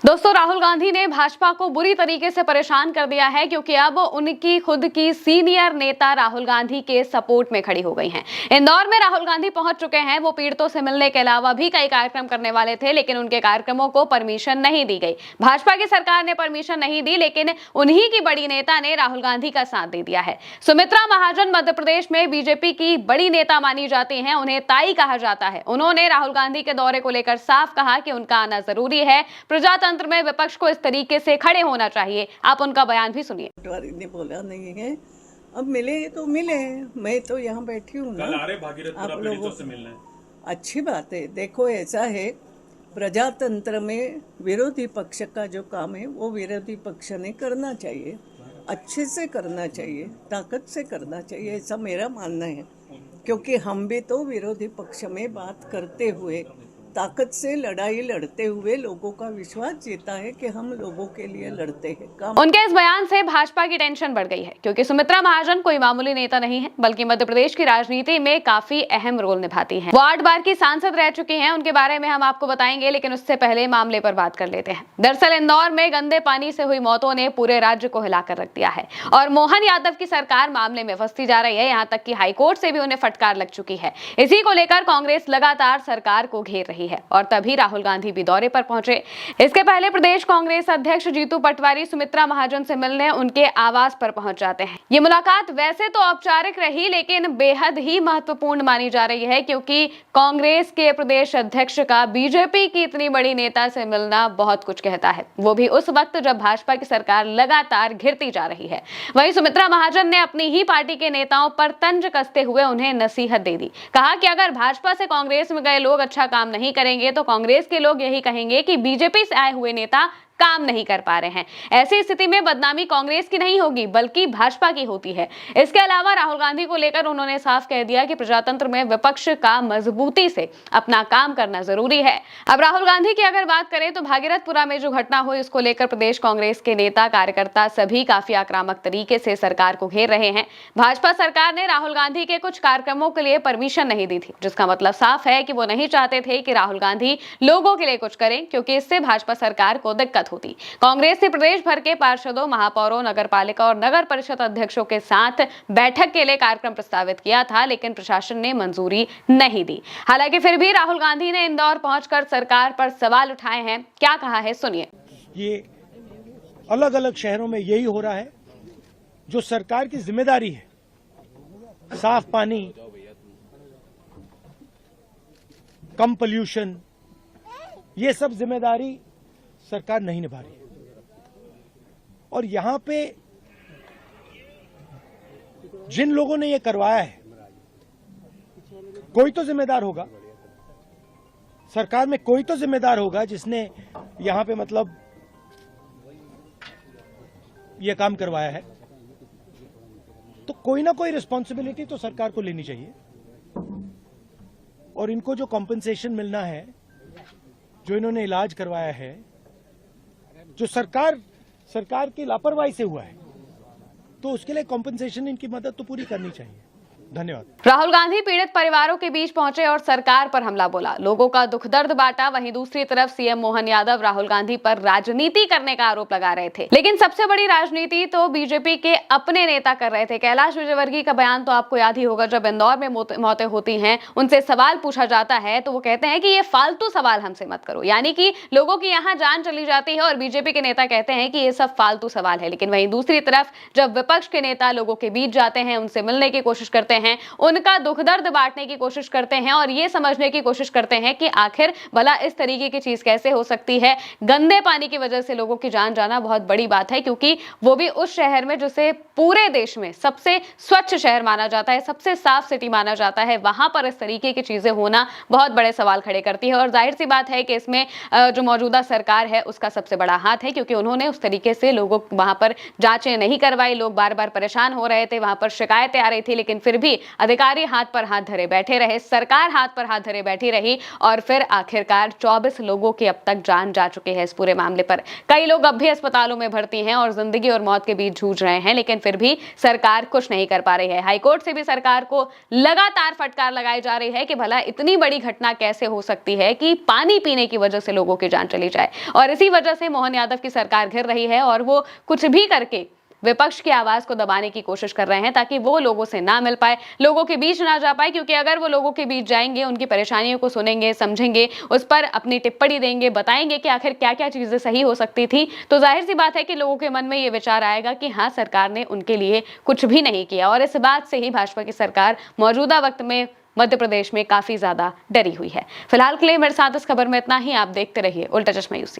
दोस्तों, राहुल गांधी ने भाजपा को बुरी तरीके से परेशान कर दिया है क्योंकि अब उनकी खुद की सीनियर नेता राहुल गांधी के सपोर्ट में खड़ी हो गई हैं। इंदौर में राहुल गांधी पहुंच चुके हैं। वो पीड़ितों से मिलने के अलावा भी कई कार्यक्रम करने वाले थे, लेकिन उनके कार्यक्रमों को परमिशन नहीं दी गई। भाजपा की सरकार ने परमिशन नहीं दी, लेकिन उन्हीं की बड़ी नेता ने राहुल गांधी का साथ दे दिया है। सुमित्रा महाजन मध्य प्रदेश में बीजेपी की बड़ी नेता मानी जाती हैं, उन्हें ताई कहा जाता है। उन्होंने राहुल गांधी के दौरे को लेकर साफ कहा कि उनका आना जरूरी है। प्रजातंत्र में विपक्ष को इस तरीके से खड़े होना चाहिए। आप उनका बयान भी सुनिए। पटवारी ने बोला नहीं है, अब मिले तो मिले, मैं तो यहाँ बैठी हूँ ना, आप लोगों से मिलना है। अच्छी बात है। देखो, ऐसा है, प्रजातंत्र में विरोधी पक्ष का जो काम है वो विरोधी पक्ष ने करना चाहिए, अच्छे से करना चाहिए, ताकत से करना चाहिए, ऐसा मेरा मानना है। क्योंकि हम भी तो विरोधी पक्ष में बात करते हुए, ताकत से लड़ाई लड़ते हुए लोगों का विश्वास जीता है कि हम लोगों के लिए लड़ते हैं। उनके इस बयान से भाजपा की टेंशन बढ़ गई है, क्योंकि सुमित्रा महाजन कोई मामूली नेता नहीं है, बल्कि मध्य प्रदेश की राजनीति में काफी अहम रोल निभाती हैं। वो 8 बार की सांसद रह चुकी हैं। उनके बारे में हम आपको बताएंगे, लेकिन उससे पहले मामले पर बात कर लेते हैं। दरअसल इंदौर में गंदे पानी से हुई मौतों ने पूरे राज्य को हिलाकर रख दिया है और मोहन यादव की सरकार मामले में फंसती जा रही है। यहाँ तक कि हाईकोर्ट से भी उन्हें फटकार लग चुकी है। इसी को लेकर कांग्रेस लगातार सरकार को घेर रही है और तभी राहुल गांधी भी दौरे पर पहुंचे। इसके पहले प्रदेश कांग्रेस अध्यक्ष जीतू पटवारी सुमित्रा महाजन से मिलने उनके आवास पर पहुंच जाते हैं। ये मुलाकात वैसे तो औपचारिक रही, लेकिन बेहद ही महत्वपूर्ण मानी जा रही है, क्योंकि कांग्रेस के प्रदेश अध्यक्ष का बीजेपी की इतनी बड़ी नेता से मिलना बहुत कुछ कहता है, वो भी उस वक्त जब भाजपा की सरकार लगातार घिरती जा रही है। वहीं सुमित्रा महाजन ने अपनी ही पार्टी के नेताओं पर तंज कसते हुए उन्हें नसीहत दे दी। कहा कि अगर भाजपा से कांग्रेस में गए लोग अच्छा काम नहीं करेंगे तो कांग्रेस के लोग यही कहेंगे कि बीजेपी से आए हुए नेता काम नहीं कर पा रहे हैं। ऐसी स्थिति में बदनामी कांग्रेस की नहीं होगी, बल्कि भाजपा की होती है। इसके अलावा राहुल गांधी को लेकर उन्होंने साफ कह दिया कि प्रजातंत्र में विपक्ष का मजबूती से अपना काम करना जरूरी है। अब राहुल गांधी की अगर बात करें तो भागीरथपुरा में जो घटना हुई, उसको लेकर प्रदेश कांग्रेस के नेता कार्यकर्ता सभी काफी आक्रामक तरीके से सरकार को घेर रहे हैं। भाजपा सरकार ने राहुल गांधी के कुछ कार्यक्रमों के लिए परमिशन नहीं दी थी, जिसका मतलब साफ है कि वो नहीं चाहते थे कि राहुल गांधी लोगों के लिए कुछ करें, क्योंकि इससे भाजपा सरकार को दिक्कत होती। कांग्रेस ने प्रदेश भर के पार्षदों, महापौरों, नगरपालिका और नगर परिषद अध्यक्षों के साथ बैठक के लिए कार्यक्रम प्रस्तावित किया था, लेकिन प्रशासन ने मंजूरी नहीं दी। हालांकि फिर भी राहुल गांधी ने इंदौर पहुंचकर सरकार पर सवाल उठाए हैं। क्या कहा है, सुनिए। ये अलग अलग शहरों में यही हो रहा है। जो सरकार की जिम्मेदारी है, साफ पानी, कम पोल्यूशन, ये सब जिम्मेदारी सरकार नहीं निभा रही है। और यहां पे जिन लोगों ने ये करवाया है, कोई तो जिम्मेदार होगा, सरकार में कोई तो जिम्मेदार होगा जिसने यहां पे मतलब ये काम करवाया है। तो कोई ना कोई रिस्पॉन्सिबिलिटी तो सरकार को लेनी चाहिए। और इनको जो कॉम्पेंसेशन मिलना है, जो इन्होंने इलाज करवाया है, जो सरकार की लापरवाही से हुआ है, तो उसके लिए कॉम्पेंसेशन, इनकी मदद तो पूरी करनी चाहिए। धन्यवाद। राहुल गांधी पीड़ित परिवारों के बीच पहुंचे और सरकार पर हमला बोला, लोगों का दुख दर्द बांटा। वहीं दूसरी तरफ सीएम मोहन यादव राहुल गांधी पर राजनीति करने का आरोप लगा रहे थे, लेकिन सबसे बड़ी राजनीति तो बीजेपी के अपने नेता कर रहे थे। कैलाश विजयवर्गीय का बयान तो आपको याद ही होगा। जब इंदौर में मौतें होती हैं, उनसे सवाल पूछा जाता है तो वो कहते हैं कि ये फालतू सवाल हमसे मत करो, यानी कि लोगों की यहाँ जान चली जाती है और बीजेपी के नेता कहते हैं कि ये सब फालतू सवाल है। लेकिन वहीं दूसरी तरफ जब विपक्ष के नेता लोगों के बीच जाते हैं, उनसे मिलने की कोशिश करते हैं, उनका दुख दर्द बांटने की कोशिश करते हैं और ये समझने की कोशिश करते हैं कि आखिर भला इस तरीके की चीज कैसे हो सकती है। गंदे पानी की वजह से लोगों की जान जाना बहुत बड़ी बात है, क्योंकि वो भी उस शहर में जिसे पूरे देश में सबसे स्वच्छ शहर माना जाता है, सबसे साफ सिटी माना जाता है, वहां पर इस तरीके की चीजें होना बहुत बड़े सवाल खड़े करती है। और जाहिर सी बात है कि इसमें जो मौजूदा सरकार है उसका सबसे बड़ा हाथ है, क्योंकि उन्होंने उस तरीके से लोगों वहां पर जांचें नहीं करवाई। लोग बार बार परेशान हो रहे थे, वहां पर शिकायतें आ रही थी, लेकिन फिर भी अधिकारी हाथ पर हाथ धरे बैठे रहे, सरकार हाथ पर हाथ धरे बैठी रही और फिर आखिरकार 24 लोगों की अब तक जान जा चुके हैं इस पूरे मामले पर। कई लोग अब भी अस्पतालों में भर्ती हैं और जिंदगी और मौत के बीच जूझ रहे हैं, लेकिन फिर भी सरकार कुछ नहीं कर पा रही है। हाईकोर्ट से भी सरकार को लगातार फटकार लगाई जा रही है कि भला इतनी बड़ी घटना कैसे हो सकती है कि पानी पीने की वजह से लोगों की जान चली जाए। और इसी वजह से मोहन यादव की सरकार घिर रही है और वो कुछ भी करके विपक्ष की आवाज को दबाने की कोशिश कर रहे हैं ताकि वो लोगों से ना मिल पाए, लोगों के बीच ना जा पाए, क्योंकि अगर वो लोगों के बीच जाएंगे, उनकी परेशानियों को सुनेंगे, समझेंगे, उस पर अपनी टिप्पणी देंगे, बताएंगे कि आखिर क्या क्या चीजें सही हो सकती थी, तो जाहिर सी बात है कि लोगों के मन में ये विचार आएगा कि हाँ, सरकार ने उनके लिए कुछ भी नहीं किया। और इस बात से ही भाजपा की सरकार मौजूदा वक्त में मध्य प्रदेश में काफी ज्यादा डरी हुई है। फिलहाल के लिए मेरे साथ इस खबर में इतना ही। आप देखते रहिए उल्टा चश्मा यूसी।